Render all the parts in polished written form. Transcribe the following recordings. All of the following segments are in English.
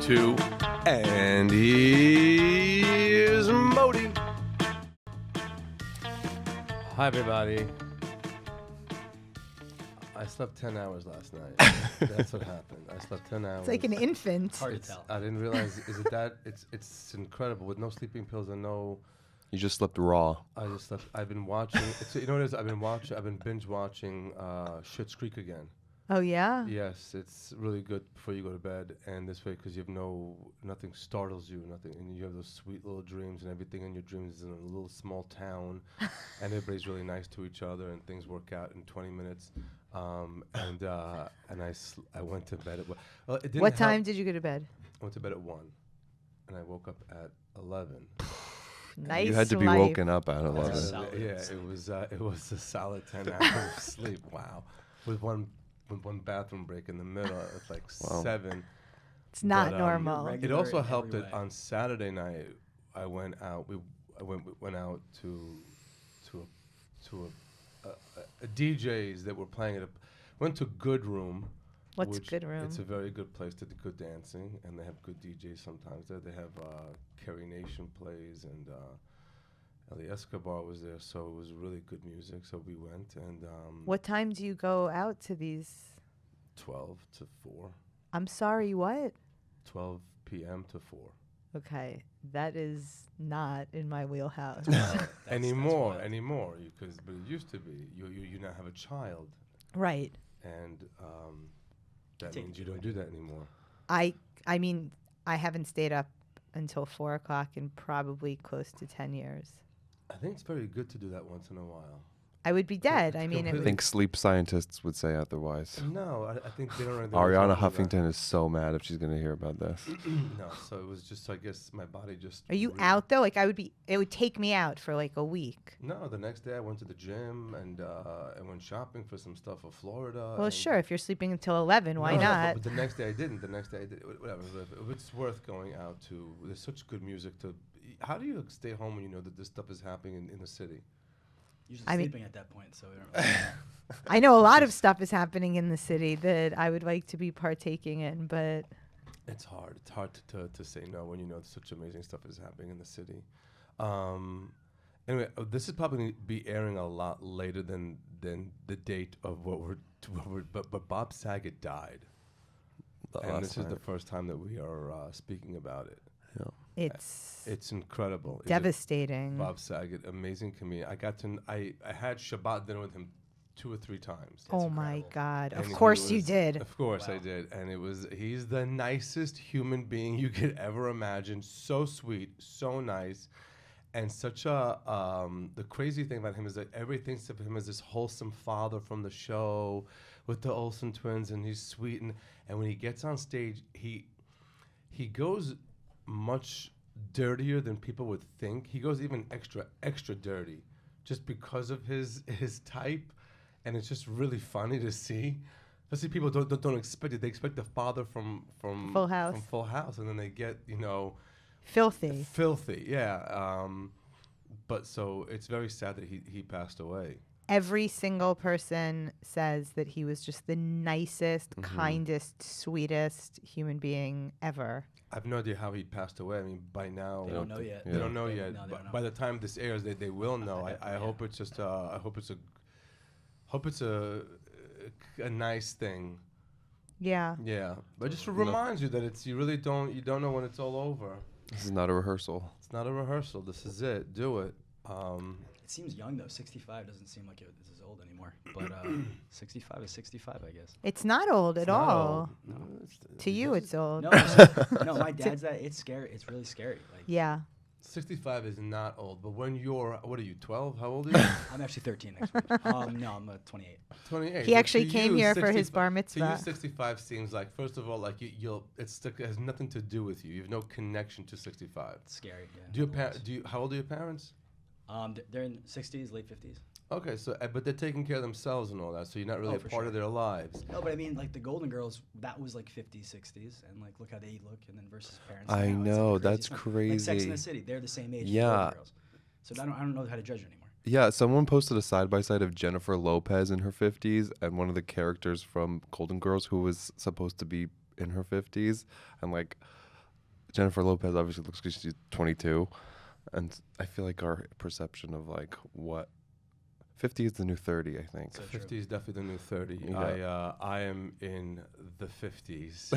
2, and here's Modi. Hi, everybody. I slept 10 hours last night. That's what happened. I slept 10 hours. It's like an infant. Hard to tell. I didn't realize. Is it that? It's incredible with no sleeping pills and no. You just slept raw. I just slept. I've been watching. You know what it is? I've been binge watching Schitt's Creek again. Oh, yeah? Yes, it's really good before you go to bed, and this way, because you have nothing startles you, nothing, and you have those sweet little dreams, and everything in your dreams is in a little small town, and everybody's really nice to each other, and things work out in 20 minutes. And I went to bed at well, it didn't What time help. did you go to bed? I went to bed at 1, and I woke up at 11. Nice. You had to be life. woken up at 11. It was a solid 10 hours of sleep. Wow, with one bathroom break in the middle. It's like 7. It's not But, normal. It also helped that on Saturday night I went out. We went out to a DJs that were playing at went to Good Room. What's Good Room? It's a very good place to do good dancing, and they have good DJs sometimes there. They have Carrie Nation plays, and Eli Escobar was there, so it was really good music. So we went, and What time do you go out to these? 12 to 4. I'm sorry, what? 12 p.m. to 4. Okay, that is not in my wheelhouse. Anymore, because but it used to be. You now have a child, Right. and that means you don't do that anymore. I mean, I haven't stayed up until 4 o'clock in probably close to 10 years. I think it's very good to do that once in a while. I would be dead. I mean, I it would, think sleep scientists would say otherwise. No, I think they don't. Ariana Huffington is so mad if she's going to hear about this. No, so it was just. I guess my body just. are you out though? Like it would take me out for like a week. No, the next day I went to the gym and I went shopping for some stuff for Florida. Well, and sure. If you're sleeping until 11, why No, not? But the next day I didn't. The next day I did. Whatever. It's worth going out to. There's such good music to. How do you stay home when you know that this stuff is happening in the city? Usually sleeping at that point, so we don't really know. I know a lot of stuff is happening in the city that I would like to be partaking in, but It's hard. It's hard to say no when you know such amazing stuff is happening in the city. Anyway, this is probably going to be airing a lot later than the date of what we're but Bob Saget died. And this is the first time that we are speaking about it. Yeah. it's incredible. devastating. Bob Saget, amazing comedian. I had Shabbat dinner with him 2 or 3 times. Oh my God! And Of he course you was- did. Of course I did. And he's the nicest human being you could ever imagine. So sweet, so nice. And such the crazy thing about him is that everybody thinks of him as this wholesome father from the show with the Olsen twins, and he's sweet. And when he gets on stage, he goes much dirtier than people would think. He goes even extra dirty just because of his type. And it's just really funny to see. Especially people don't expect it. They expect the father from Full House. From Full House, and then they get Filthy. filthy. Yeah. But so it's very sad that he passed away. Every single person says that he was just the nicest, kindest, sweetest human being ever. I have no idea how he passed away. I mean, by now They don't know yet. They don't know yet. No, they don't know. By the time this airs, they will know. I hope it's just. I hope it's a nice thing. Yeah. Yeah, but just reminds you that you don't know when it's all over. This is not a rehearsal. It's not a rehearsal. This is it. Do it. It seems young though. 65 doesn't seem like it is old anymore. But 65 is 65, I guess. It's not old at Not all. old. No. To you, it's old. No, no, my dad's that. It's scary. It's really scary. Like, Yeah. 65 is not old, but when you're, what are you, 12? How old are you? I'm actually 13 next week. No, I'm 28. 28. He But actually to came you, here for his 65 bar To mitzvah. you, 65 seems like, first of all, like it has nothing to do with you. You have no connection to 65. It's scary. Yeah. How old are your parents? They're in 60s, late 50s. Okay, so but they're taking care of themselves and all that, so you're not really a for part sure. of their lives. No, but I mean, like the Golden Girls, that was like 50s, 60s, and like look how they look, and then versus parents. I now, it's, like, know, the that's craziest thing. Like Sex crazy. and the City, they're the same age. Yeah. As the Golden Girls. So I don't know how to judge it anymore. Yeah, someone posted a side-by-side of Jennifer Lopez in her 50s and one of the characters from Golden Girls who was supposed to be in her 50s. And, like, Jennifer Lopez obviously looks good. She's 22, and I feel like our perception of like what 50 is the new 30. I think. So 50 is definitely the new 30. Yeah. I am in the 50s,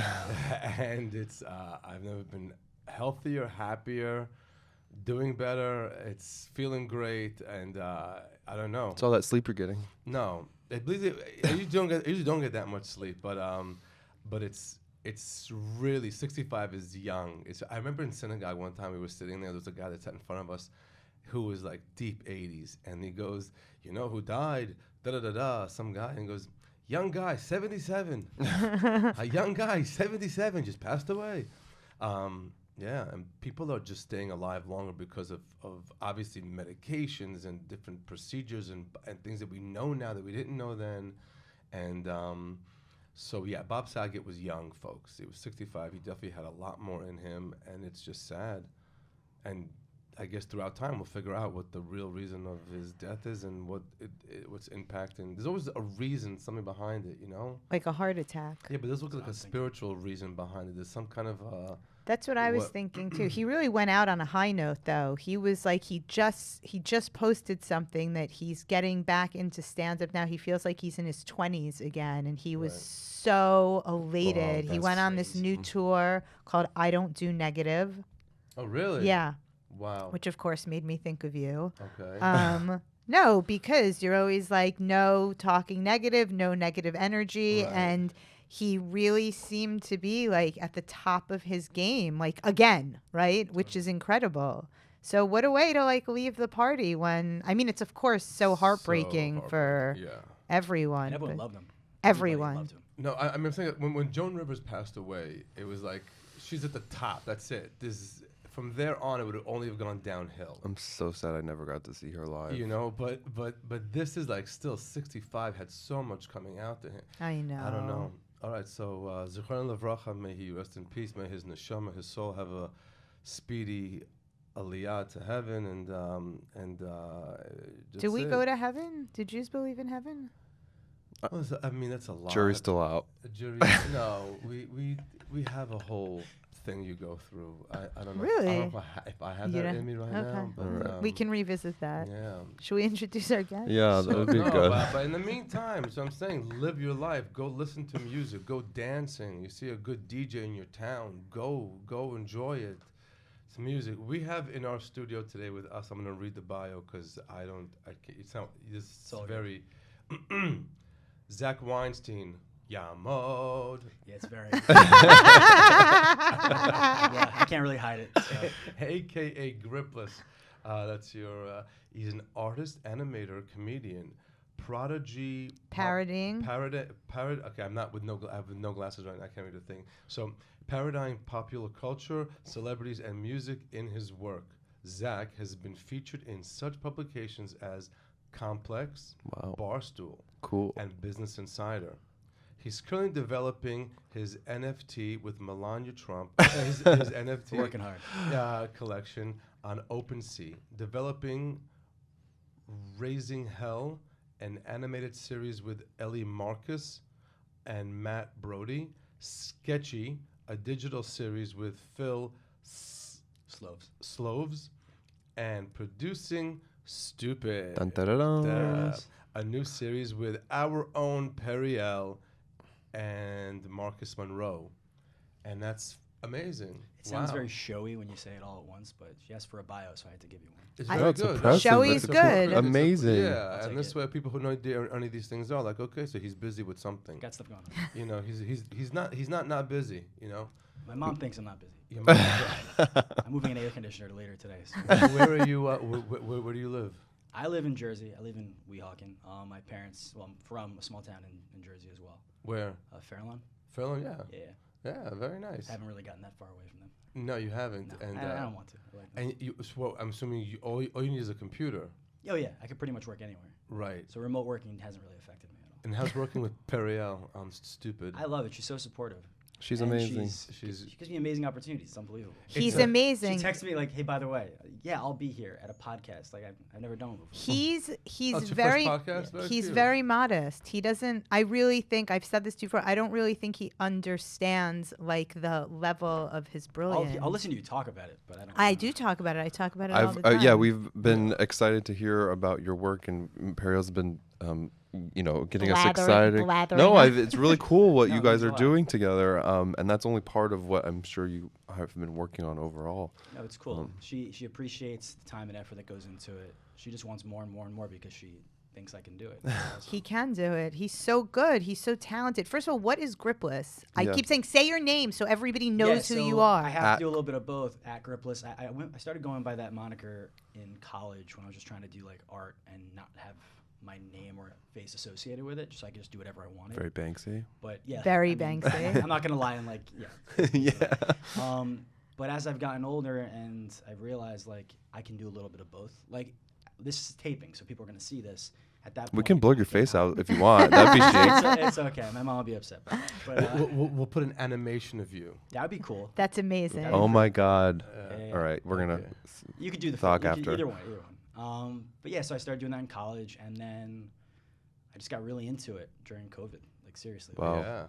and it's I've never been healthier, happier, doing better. It's feeling great, and I don't know. It's all that sleep you're getting. No, I usually don't get that much sleep, but it's really 65 is young. I remember in synagogue one time we were sitting there. There was a guy that sat in front of us, who was like deep 80s, and he goes, "You know who died? Da da da da." Some guy, and he goes, "Young guy, 77. A young guy, 77, just passed away." Yeah, and people are just staying alive longer because of obviously medications and different procedures and things that we know now that we didn't know then. And so, yeah, Bob Saget was young, folks. He was 65. He definitely had a lot more in him, and it's just sad. And I guess throughout time we'll figure out what the real reason of his death is and what's impacting. There's always a reason, something behind it, you know? Like a heart attack. Yeah, but there's like a spiritual reason behind it. There's some kind of That's what I was thinking too. He really went out on a high note, though. He was like, he just posted something that he's getting back into stand-up now. He feels like he's in his 20s again, and he was so elated. He went on this new tour called I Don't Do Negative. Oh, really? Yeah. Wow. Which of course made me think of you. Okay. No, because you're always like, no talking negative, no negative energy, Right. and he really seemed to be like at the top of his game, like again, right? Which is incredible. So what a way to like leave the party when, I mean, it's of course so heartbreaking for everyone. And everyone but loved him. everyone. Everybody loved him. No, I mean, I'm saying that when Joan Rivers passed away, it was like she's at the top. That's it. From there on, it would only have gone downhill. I'm so sad I never got to see her live. You know, but this is like still 65. Had so much coming out to him. I know. I don't know. All right, so Zichron Levracha, may he rest in peace. May his neshama, his soul, have a speedy aliyah to heaven. And Do we go to heaven? Do Jews believe in heaven? I mean, that's a lot. Jury's still out. Jury, no, we have a whole thing you go through. I don't know. Really? I don't know if I have You that don't- in me right okay. now. But, We can revisit that. Yeah. Should we introduce our guest? Yeah, that would be No, good. but in the meantime, so I'm saying, live your life. Go listen to music. Go dancing. You see a good DJ in your town. Go enjoy it. It's music. We have in our studio today with us. I'm going to read the bio because I can't. It's not. It's all very. Zach Weinstein. Yamod. Yeah, it's very. Yeah, I can't really hide it. So. AKA GRIPLESS. That's your. He's an artist, animator, comedian, prodigy. Parodying. Okay, I'm not with no. I have no glasses right now. I can't read a thing. So, parodying popular culture, celebrities, and music in his work. Zach has been featured in such publications as Complex, Wow. Barstool, Cool. and Business Insider. He's currently developing his NFT with Melania Trump, his NFT Working hard. collection on Opensea, developing Raising Hell, an animated series with Ellie Markos and Matt Brody, Sketchy, a digital series with Phil Sloves, and producing Stoopid, Dun, dun, dun, dun. a new series with our own Periel and Markos Monroe, and that's amazing. It sounds Wow. very showy when you say it all at once, but she asked for a bio, so I had to give you one. It's I- very That's good. impressive. Showy's That's good. Amazing. Yeah, I'll and take this it. way people who know any of these things are like, okay, so he's busy with something. Got stuff going on. You know, he's not busy. You know. My mom thinks I'm not busy. Your mom- I'm moving an air conditioner later today. So. where are you? Where do you live? I live in Jersey. I live in Weehawken. My parents, well, I'm from a small town in Jersey as well. Where? Fairlawn. Fairlawn, yeah. Yeah. Yeah, very nice. I haven't really gotten that far away from them. No, you haven't. No, And I don't want to. I like them. and you, so I'm assuming all you need is a computer, Oh yeah, I could pretty much work anywhere. right? So remote working hasn't really affected me at all. And how's working with Periel on Stoopid? I love it. She's so supportive. She's And amazing. She gives me amazing opportunities. It's unbelievable. He's amazing. She texted me like, "Hey, by the way, yeah, I'll be here at a podcast. Like I've never done it before." He's it's your very first podcast? Very he's cute. very modest. He doesn't. I really think I've said this before. I don't really think he understands like the level of his brilliance. I'll listen to you talk about it, but I don't. I do talk about it. I talk about it all the I've time. yeah, we've been excited to hear about your work, and Periel's been getting us excited. No, it's really cool what No, you it guys means a are lot. doing together, and that's only part of what I'm sure you have been working on overall. No, it's cool. She appreciates the time and effort that goes into it. She just wants more and more and more because she thinks I can do it. He can do it. He's so good. He's so talented. First of all, what is Gripless? I Yeah. keep saying, say your name so everybody knows who you are. I have to do a little bit of both at Gripless. I started going by that moniker in college when I was just trying to do like art and not have my name or face associated with it, just so I could just do whatever I wanted. Very Banksy. But yeah, Very I mean, Banksy. I'm not gonna lie and like but as I've gotten older and I've realized like I can do a little bit of both. Like this is taping, so people are gonna see this. At that point, We can blur your face out if you want. That'd be shady. It's okay. My mom will be upset about that. But We'll put an animation of you. that would be cool. That's amazing. That Oh my God! Yeah. All right, we're gonna. Okay. You could do the talk you could- after. either one. But yeah, so I started doing that in college, and then I just got really into it during COVID. Like seriously, Wow. Yeah.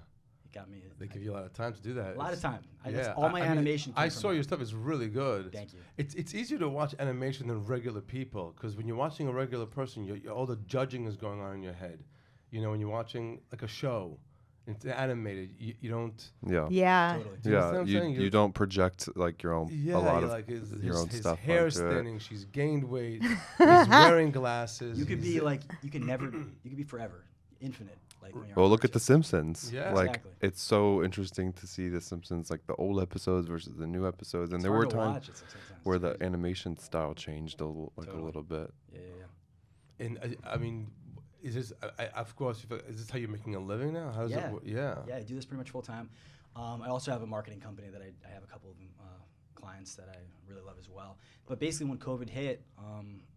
it got me. They give you a lot of time to do that. a lot of time. Yeah. All my I mean, animation. I came saw from your that. stuff. It's really good. Thank you. It's easier to watch animation than regular people because when you're watching a regular person, all the judging is going on in your head. You know, when you're watching like a show, it's animated. You don't. Yeah. Yeah. Totally. Do you understand Yeah. what I'm saying? You don't project like your own Yeah, a lot you're of like your own his stuff hair's onto it. thinning. She's gained weight. He's wearing glasses. You could he's- be like you can never. You could be forever, infinite. Like when you're Well, on look at The cartoon. Simpsons. Yeah. Like Exactly. it's so interesting to see The Simpsons, like the old episodes versus the new episodes, and It's there were hard to times watch it sometimes. where It's the crazy. animation style changed a Totally. little bit. Yeah. And I mean, is this? Of course, is this how you're making a living now? How's Yeah. it? Yeah. Yeah, I do this pretty much full time. I also have a marketing company that I have a couple of clients that I really love as well. But basically, when COVID hit,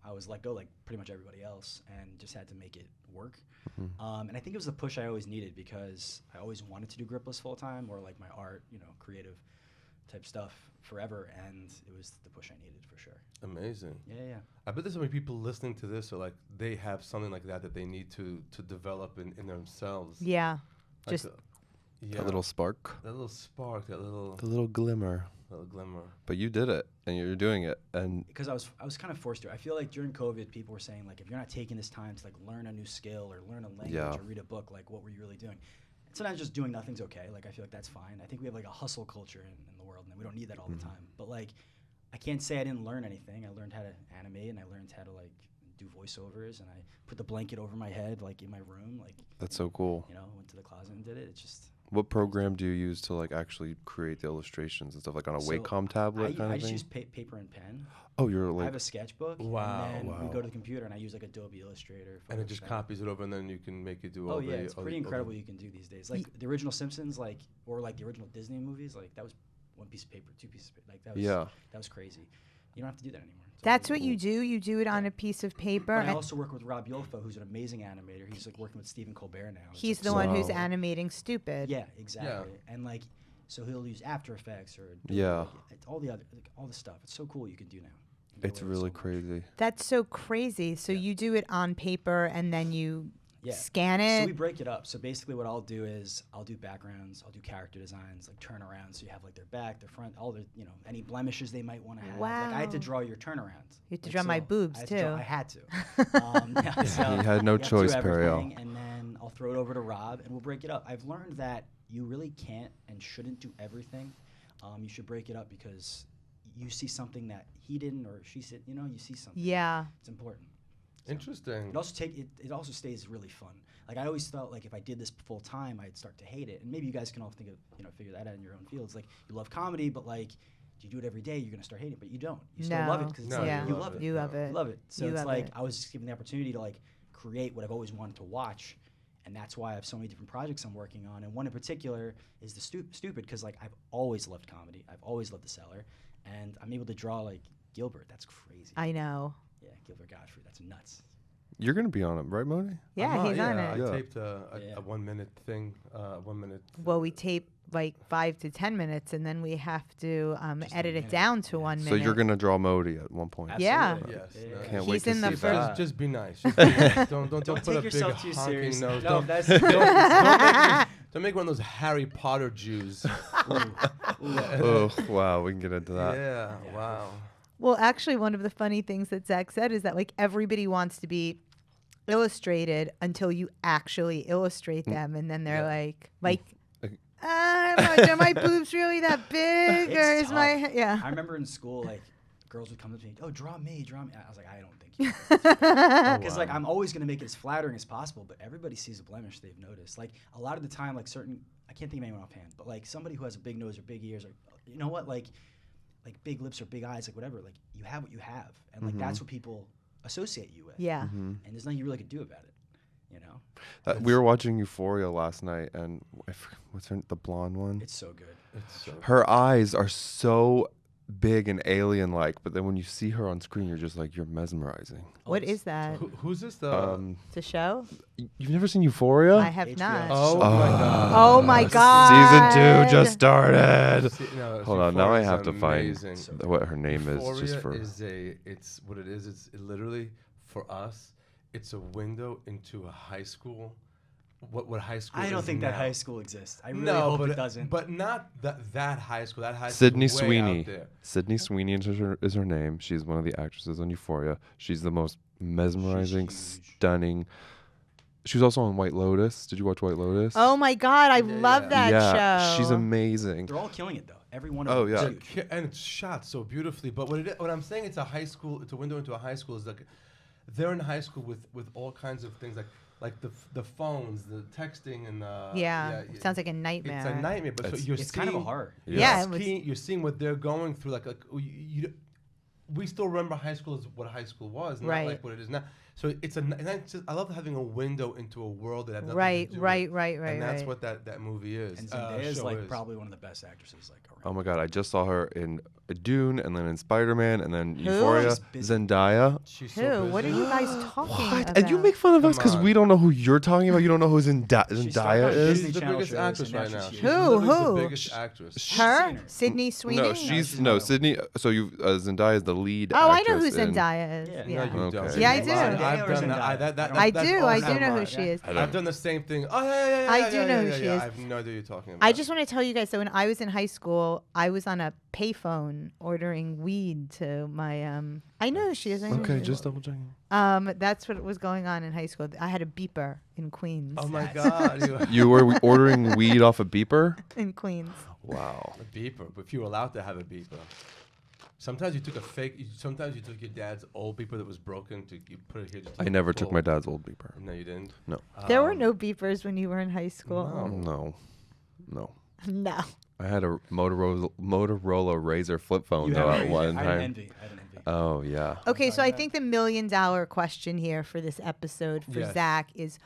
I was let go like pretty much everybody else, and just had to make it work. And I think it was the push I always needed because I always wanted to do Gripless full time or like my art, creative type stuff forever, and it was the push I needed for sure. Amazing. Yeah. I bet there's so many people listening to this, or like they have something like that they need to develop in themselves. Yeah. Like Just yeah, A little spark, that little spark, that little the little glimmer. glimmer. But you did it, and you're doing it, and Because I was kind of forced to. I feel like during COVID, people were saying like, if you're not taking this time to like learn a new skill or learn a language Yeah. or read a book, like what were you really doing? And sometimes just doing nothing's okay. Like I feel like that's fine. I think we have like a hustle culture in the world, and we don't need that all the time. But like, I can't say I didn't learn anything. I learned how to animate, and I learned how to like do voiceovers, and I put the blanket over my head like in my room, like that's so cool. went to the closet and did it. It's just. What program do you use to like actually create the illustrations and stuff, like on a So Wacom tablet kind I of just thing? use paper and pen. Oh, you're I like have a sketchbook. Wow, And then we wow. go to the computer, and I use like Adobe Illustrator. And it just Photoshop. copies it over, and then you can make it do all Oh the. yeah, it's all pretty the- all the- incredible. You can do these days, like the original Simpsons, or like the original Disney movies. Like that was one piece of paper, two pieces of paper. Like that was that was crazy. You don't have to do that anymore. It's that's what unbelievable. you do. You do it on a piece of paper. But I and also work with Rob Yolfa, who's an amazing animator. He's like working with Stephen Colbert now. It's he's like the so one who's Wow. animating Stoopid. Yeah, exactly. And like, so he'll use After Effects or Yeah. like, all the other all the stuff. It's so cool. You can do now. You can get it's away with really so much. crazy. That's so crazy. So you do it on paper and then you Yeah. scan So it. we break it up. So basically, what I'll do is I'll do backgrounds, I'll do character designs, like turnarounds. So you have like their back, their front, all the any blemishes they might want to have. Like I had to Wow. draw your turnarounds. You had to Like, draw my so boobs, I had to draw- too. I had to. Yeah, so He had no you have to do choice, everything, Periel. And then I'll throw it over to Rob, and we'll break it up. I've learned that you really can't and shouldn't do everything. You should break it up because you see something that he didn't or she said. You see something. Yeah. It's important. So Interesting. It also it also stays really fun. Like I always felt like if I did this full time, I'd start to hate it. And maybe you guys can all think of figure that out in your own fields. Like you love comedy, but like if you do it every day, you're gonna start hating it. But you don't. You still love it No. because No, yeah. you love it. You love it. You love it. So You it's love like it. I was just given the opportunity to like create what I've always wanted to watch, and that's why I have so many different projects I'm working on. And one in particular is the Stoopid because like I've always loved comedy. I've always loved The Cellar, and I'm able to draw like Gilbert. That's crazy. I know. Yeah, Gilbert Godfrey. That's nuts. You're gonna be on it, right, Moni? Yeah, he's on I it. Yeah. taped Yeah. a 1 minute thing, 1 minute. Well, we tape like 5 to 10 minutes, and then we have to Just a edit it minute. down to Yeah. 1 minute. So you're gonna draw Modi at one point. Yeah. Absolutely. Yes. Yeah. Can't He's wait to in the see first- that. Just be nice. Just be nice. Don't Don't put take a big yourself too honking seriously. nose. No, Don't, that's don't make one of those Harry Potter Jews. Oh wow, we can get into that. Yeah. Wow. Well, actually, one of the funny things that Zach said is that like everybody wants to be illustrated until you actually illustrate them, and then they're like, are my boobs really that big, or It's is my tough. yeah? I remember in school, like, girls would come up to me, "Oh, draw me, draw me." I was like, I don't think you. Because like I'm always gonna make it as flattering as possible, but everybody sees a blemish they've noticed. Like a lot of the time, like I can't think of anyone offhand, but like somebody who has a big nose or big ears, or you know what, like big lips or big eyes, like whatever. Like you have what you have, and like that's what people associate you with. Yeah. And there's nothing you really could do about it. You know. We were watching Euphoria last night, and what's the blonde one? It's so good. It's so Her eyes are so big and alien-like, but then when you see her on screen, you're just like, you're mesmerizing. What is that? Who's this? The It's a show? You've never seen Euphoria? I have HBO. not. oh So my good. god. Oh my god. Season 2 just started. No, Hold on, now I Euphoria's have to amazing. find what her name is, Euphoria just for. it's what it is. It's literally for us. It's a window into a high school. What high school? I don't is think now. that high school exists. I really No, hope but it doesn't. But not that high school. That high Sydney school way Sweeney. out there. Sydney Sweeney is her name. She's one of the actresses on Euphoria. She's the most mesmerizing, She's huge. stunning. She was also on White Lotus. Did you watch White Lotus? Oh my god, I love yeah. that yeah, show. she's amazing. They're all killing it though. Every one of Oh, them. yeah. is huge. And it's shot so beautifully. But what I'm saying, it's a high school. It's a window into a high school. Is like they're in high school with all kinds of things like the phones, the texting, and It sounds like a nightmare. It's a nightmare. But so It's kind of a horror. Yeah, You're it was- you're seeing what they're going through. Like we still remember high school as what high school was, not Right. like what it is now. So it's and that's just, I love having a window into a world that had nothing Right, to do right, with, right, right, And that's right. what that movie is. And Zendaya is show like probably one of the best actresses like around. Oh my god, I just saw her in Dune, and then in Spider-Man, and then Who? Euphoria. She's busy. Zendaya. She's Who? so What are busy. you guys talking about? And you make fun of us Come because on. we don't know who you're talking about. You don't know who Zendaya started on is. Disney She's the Channel biggest shows, actress and right now now. she's She's huge. literally Who? the biggest actress. Her? Seen her. Sydney Sweeney? No, she's no model. Sydney. So you Zendaya is the lead. Oh, I know who actress in- Zendaya is. Yeah. Yeah. No, you Okay. don't. Yeah, I do. I've Zendaya or done that. Zendaya? That's I all do. I do time know who right. she is. I've done the same thing. Oh yeah. I do know who she is. I have no idea what you're talking about. I just want to tell you guys that when I was in high school, I was on a payphone ordering weed to my I know who she is. I know who Okay, she just is. double checking. That's what was going on in high school. I had a beeper in Queens. Oh my god. You were ordering weed off a beeper. In Queens. Wow. A beeper, but if you were allowed to have a beeper. Sometimes you took a fake. Sometimes you took your dad's old beeper that was broken to you put it here. Just to I look never took cool. my dad's old beeper. No, you didn't. No. There were no beepers when you were in high No. school. No. No. I had a Motorola Razr flip phone You though have at an one I had an time. envy. I had an envy. Oh yeah. Okay, so I think the $1 million question here for this episode for Yes. Zach is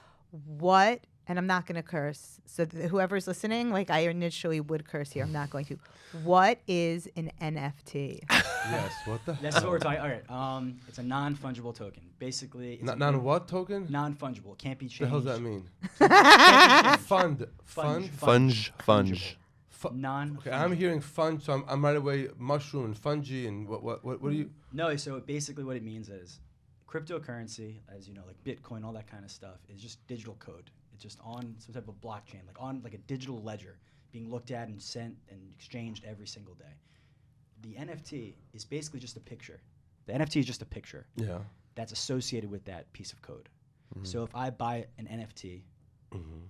what, and I'm not going to curse. So whoever's listening, like I initially would curse here. I'm not going to. What is an NFT? Yes. What the? That's what we're talking. All right. It's a non-fungible token. Basically, it's Non what token? non-fungible. Can't be What the changed. hell does that mean? Fund. Fund. Fungible. Funge. Non. Okay, I'm hearing fun, so I'm right away mushroom and fungi and what do you? No, so basically what it means is cryptocurrency, as you know, like Bitcoin, all that kind of stuff, is just digital code. It's just on some type of blockchain, like on like a digital ledger being looked at and sent and exchanged every single day. The NFT is basically just a picture. The NFT is just a picture Yeah. that's associated with that piece of code. So if I buy an NFT,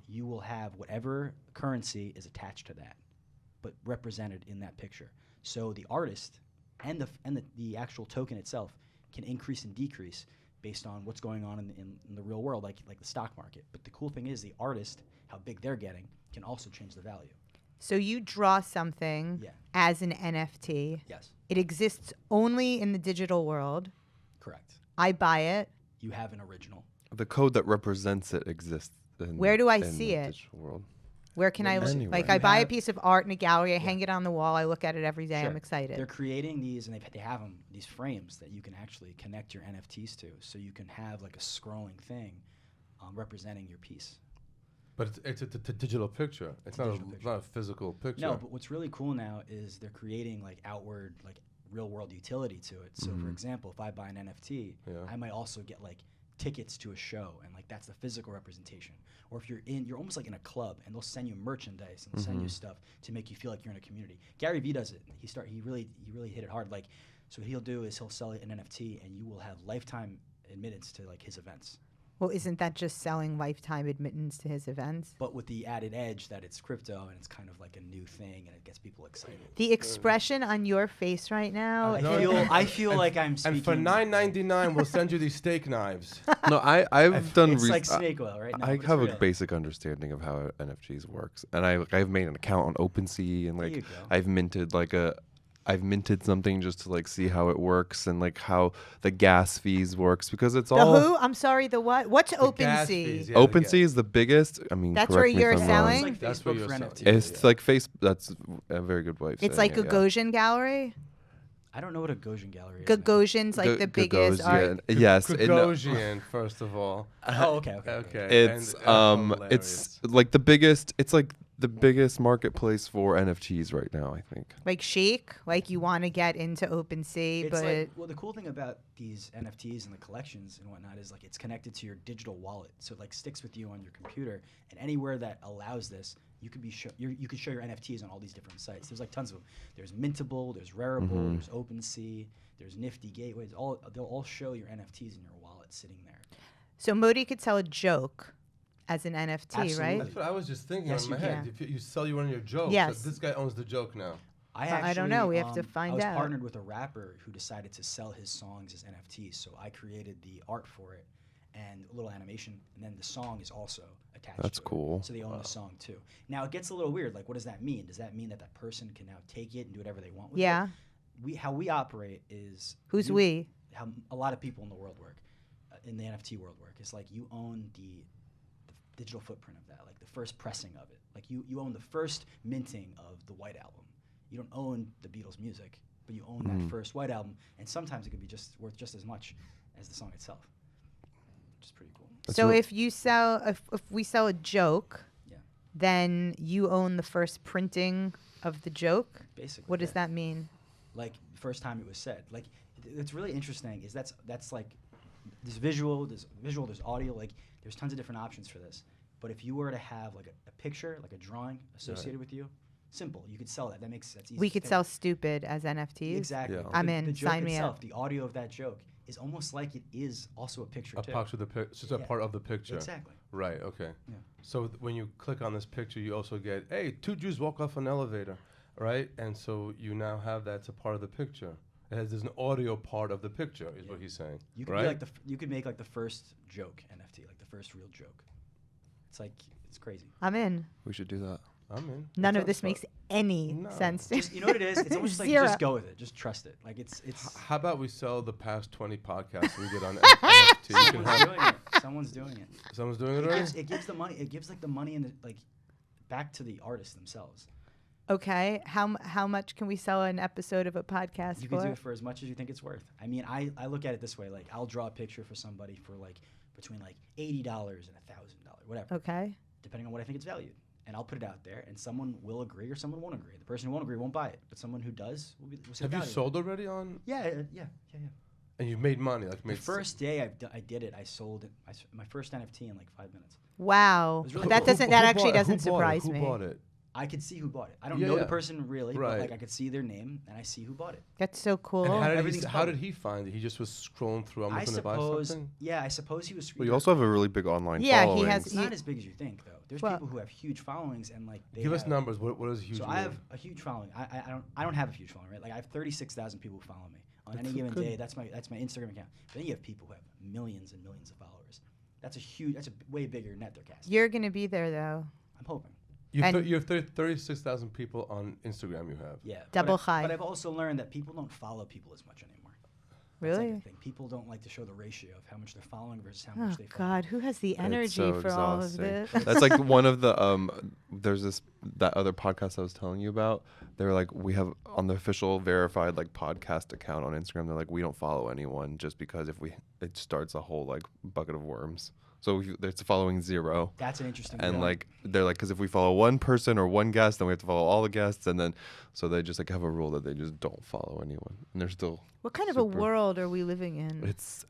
you will have whatever currency is attached to that, but represented in that picture. So the artist and the actual token itself can increase and decrease based on what's going on in the real world, like the stock market. But the cool thing is the artist, how big they're getting, can also change the value. So you draw something Yeah. as an NFT. Yes, It exists only in the digital world. correct. I buy it. You have an original. The code that represents it exists. Where do I in see the it? digital world. Where can I look? Anywhere. Like You I buy a have- piece of art in a gallery, I hang it on the wall, I look at it every day, I'm Sure. excited. They're creating these, and they have them, these frames that you can actually connect your NFTs to, so you can have like a scrolling thing representing your piece. But it's a digital picture. It's not a physical picture. No, but what's really cool now is they're creating like outward, like real world utility to it. So for example, if I buy an NFT, I might also get like tickets to a show, and like that's the physical representation. Or if you're almost like in a club, and they'll send you merchandise and send you stuff to make you feel like you're in a community. Gary Vee does it. He really hit it hard. Like, so what he'll do is he'll sell an NFT, and you will have lifetime admittance to like his events. Well, isn't that just selling lifetime admittance to his events? But with the added edge that it's crypto and it's kind of like a new thing and it gets people excited. The expression on your face right now. I feel like I'm speaking. And for $9.99, we'll send you these steak knives. No, I've done. It's like snake oil, right? No, I have a basic understanding of how NFTs works, and I've made an account on Opensea, and like I've minted something just to like see how it works and like how the gas fees works, because it's all. The who? I'm sorry, the what? What's Opensea? Yeah, Opensea is the biggest. I mean, that's where you're selling. It's like that's where Facebook you're for selling. NFTs. It's like That's a very good way of saying It's like it, a Gagosian gallery. I don't know what a Gagosian gallery is. Gagosian's like the biggest art. Yes, Gagosian, first of all. Oh, okay. It's it's like the biggest. It's like the biggest marketplace for NFTs right now, I think. Like Chic, like you want to get into OpenSea, It's but like, well, the cool thing about these NFTs and the collections and whatnot is like it's connected to your digital wallet, so it like sticks with you on your computer, and anywhere that allows this, you could be you could show your NFTs on all these different sites. There's like tons of them. There's Mintable, there's Rareable, there's OpenSea, there's Nifty Gateways. They'll all show your NFTs in your wallet sitting there. so Modi could sell a joke as an NFT, Absolutely. right? That's what I was just thinking Yes, in my you head. can. If you sell one of your jokes, Yes. so this guy owns the joke now. I don't know. We have to find out. I was partnered with a rapper who decided to sell his songs as NFTs, so I created the art for it and a little animation, and then the song is also attached. That's to cool. It. So they own the song too. Now it gets a little weird. Like, what does that mean? Does that mean that that person can now take it and do whatever they want with Yeah. it? How we operate is Who's we? How a lot of people in the world work, in the NFT world work. It's like you own the digital footprint of that, like the first pressing of it. Like you own the first minting of the White Album. You don't own the Beatles' music, but you own that first White Album, and sometimes it could be worth just as much as the song itself, which is pretty cool. So if we sell a joke, Yeah. then you own the first printing of the joke. Basically. What does that mean? Like the first time it was said. Like it's really interesting. Is that's like there's visual, there's audio. Like there's tons of different options for this. But if you were to have like a picture, like a drawing associated with you, simple, you could sell that. That's easy. We to could pay. sell Stoopid as NFTs. Exactly. Yeah. I'm The in. joke Sign me itself, up. The audio of that joke is almost like it is also a picture A too. part of the picture. It's just a Yeah. part of the picture. Exactly. Right. Okay. Yeah. So when you click on this picture, you also get, hey, 2 Jews walk off an elevator, right? And so you now have that's a part of the picture. There's an audio part of the picture, is what he's saying. You could right? be like you could make like the first joke NFT, like the first real joke. It's crazy. I'm in. We should do that. I'm in. None That of this sounds makes any No. sense to Just, you know what it is? It's almost like Zero. just go with it. Just trust it. Like it's How about we sell the past 20 podcasts we did on NFT? You can someone's have, doing it. Someone's doing it. someone's doing it already? It gives the money. It gives like the money and like back to the artists themselves. Okay, how much can we sell an episode of a podcast You for? can do it for as much as you think it's worth. I mean, I look at it this way. Like I'll draw a picture for somebody for like between like $80 and $1,000, whatever, Okay. depending on what I think it's valued. And I'll put it out there, and someone will agree or someone won't agree. The person who won't agree won't buy it, but someone who does will see Have the you value. sold already on? Yeah. And you've made money, like The made first day I did it, I sold it. My first NFT in like 5 minutes. Wow. was really That cool. doesn't. That actually doesn't Who bought it? surprise Who me. bought it? I could see who bought it. I don't Yeah, know yeah. the person really, Right. but like I could see their name and I see who bought it. That's so cool. And Everything's how did public. he find it? He just was scrolling through. I'm I looking to buy suppose. something. Yeah, I suppose he was. Well, you also have a really big online Yeah, he following. has- It's not as big as you think, though. There's Well- people who have huge followings and like they Give us have- numbers. What is huge? So mean? I have a huge following. I don't have a huge following, right? Like I have 36,000 people who follow me on That's any given good. day. That's my Instagram account. But then you have people who have millions and millions of followers. That's a way bigger net they're casting. You're gonna be there though. I'm hoping. You have, and- you have 36,000 people on Instagram. You have. Yeah. Double but high. But I've also learned that people don't follow people as much anymore. That's like Really? the thing. People don't like to show the ratio of how much they're following versus how Oh much they follow. God, who has the It's energy so for all of exhausting. this? That's like one of the there's that other podcast I was telling you about. They were like, we have on the official verified like podcast account on Instagram. They're like, we don't follow anyone just because if it starts a whole like bucket of worms. So it's following 0. That's an interesting. And point. like they're like, because if we follow one person or one guest, then we have to follow all the guests, and then so they just like have a rule that they just don't follow anyone, and they're still. What kind of a world are we living in? It's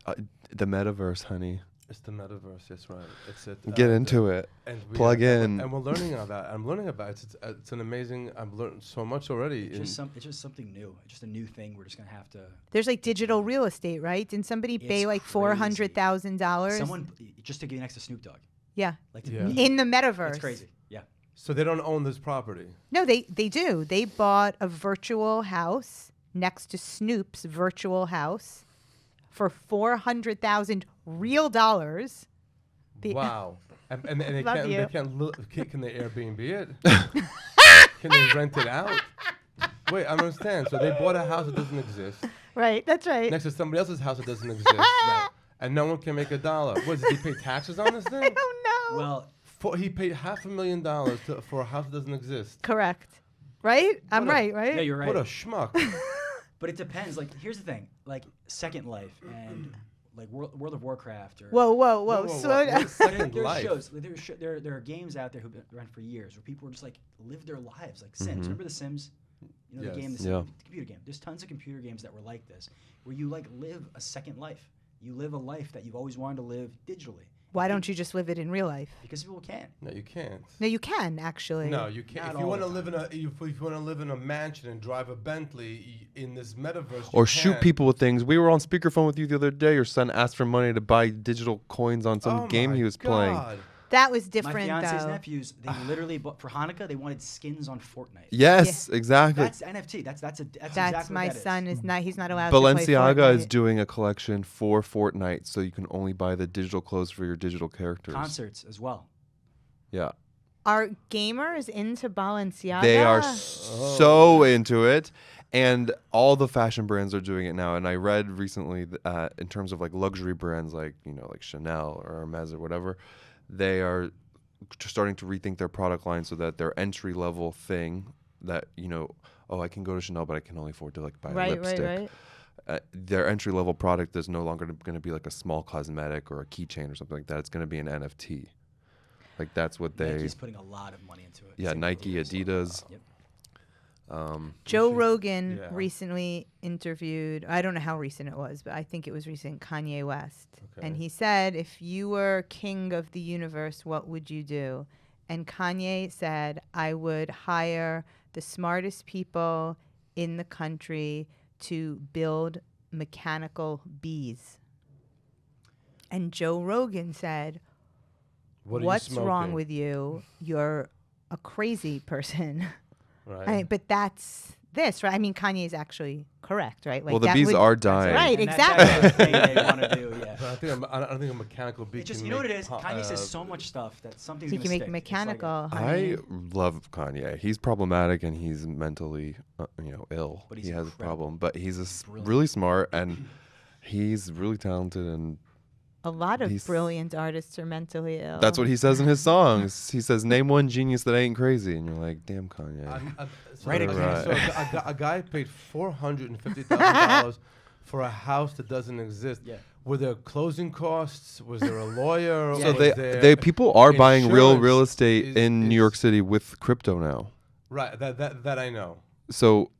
the metaverse, honey. It's the metaverse. That's right. It's Get into it. And Plug in. And we're learning about that. I'm learning about it. It's an amazing. I've learned so much already. It's just something new. It's just a new thing. We're just gonna have to. There's like digital real estate, right? Didn't somebody pay like $400,000? Someone just to get next to Snoop Dogg. Yeah. Like in the metaverse. That's crazy. Yeah. So they don't own this property. No, they do. They bought a virtual house next to Snoop's virtual house for $400,000 real dollars. Wow. And they Love you. Can they Airbnb it? Can they rent it out? Wait, I don't understand. So they bought a house that doesn't exist. Right, that's right. Next to somebody else's house that doesn't exist. And no one can make $1. What, did he pay taxes on this thing? I don't know. Well, He paid $500,000 for a house that doesn't exist. Correct. Right? I'm right? yeah, you're right. What a schmuck. But it depends. Like, here's the thing. Like, Second Life and like World of Warcraft. Or Whoa. Slow down. Second there's Life. shows. There are games out there who've been around for years where people are just like live their lives like Sims. Remember the Sims? You know, Yes. the game, the Yeah. computer game. There's tons of computer games that were like this, where you like live a second life. You live a life that you've always wanted to live digitally. Why don't you just live it in real life? Because people can't. No, you can't. No, you can actually. No, you can't. Not If you all want to the live in if you want to live in a mansion and drive a Bentley in this metaverse, Or you shoot can. people with things. We were on speakerphone with you the other day. Your son asked for money to buy digital coins on some Oh game my he was playing. God. That was My different fiance's though. nephews, they literally bought for Hanukkah. They wanted skins on Fortnite. Yes, exactly. That's NFT. That's That's exactly my what that son is. is not. He's not allowed to play Balenciaga is Fortnite. doing a collection for Fortnite, so you can only buy the digital clothes for your digital characters. Concerts as well. Yeah. Are gamers into Balenciaga? They are so into it, and all the fashion brands are doing it now. And I read recently in terms of like luxury brands, like like Chanel or Hermes or whatever, they are starting to rethink their product line so that their entry level thing that I can go to Chanel, but I can only afford to like buy a lipstick. Right. Their entry level product is no longer going to be like a small cosmetic or a keychain or something like that. It's going to be an NFT. Like that's what Nike's putting a lot of money into it. Yeah, Same with Nike, Adidas. Yep. Joe Rogan yeah. recently interviewed, I don't know how recent it was, but I think it was recent, Kanye West. Okay. And he said, if you were king of the universe, what would you do? And Kanye said, I would hire the smartest people in the country to build mechanical bees. And Joe Rogan said, What are what's you wrong smoking? with you? You're a crazy person. Right. But that's this, right? I mean, Kanye's actually correct, right? Like Well, the that bees would- are dying. Right, And exactly. That's the thing they want to do. Yeah. But I don't think a mechanical bee. It just, can you know what make it is? Kanye says so much stuff that something's He gonna can make stick. mechanical. I honey. love Kanye. He's problematic and he's mentally, ill. But he's he has a incredible. problem, but he's Brilliant. really smart and he's really talented, and A lot of he's- brilliant artists are mentally ill. that's what he says in his songs. He says, "Name one genius that ain't crazy," and you're like, "Damn, Kanye." Right, exactly. So a guy paid $450,000 for a house that doesn't exist. Yeah. Were there closing costs? Was there a lawyer? So Was there people are buying real insurance? estate in New York City with crypto now. Right. That I know. So,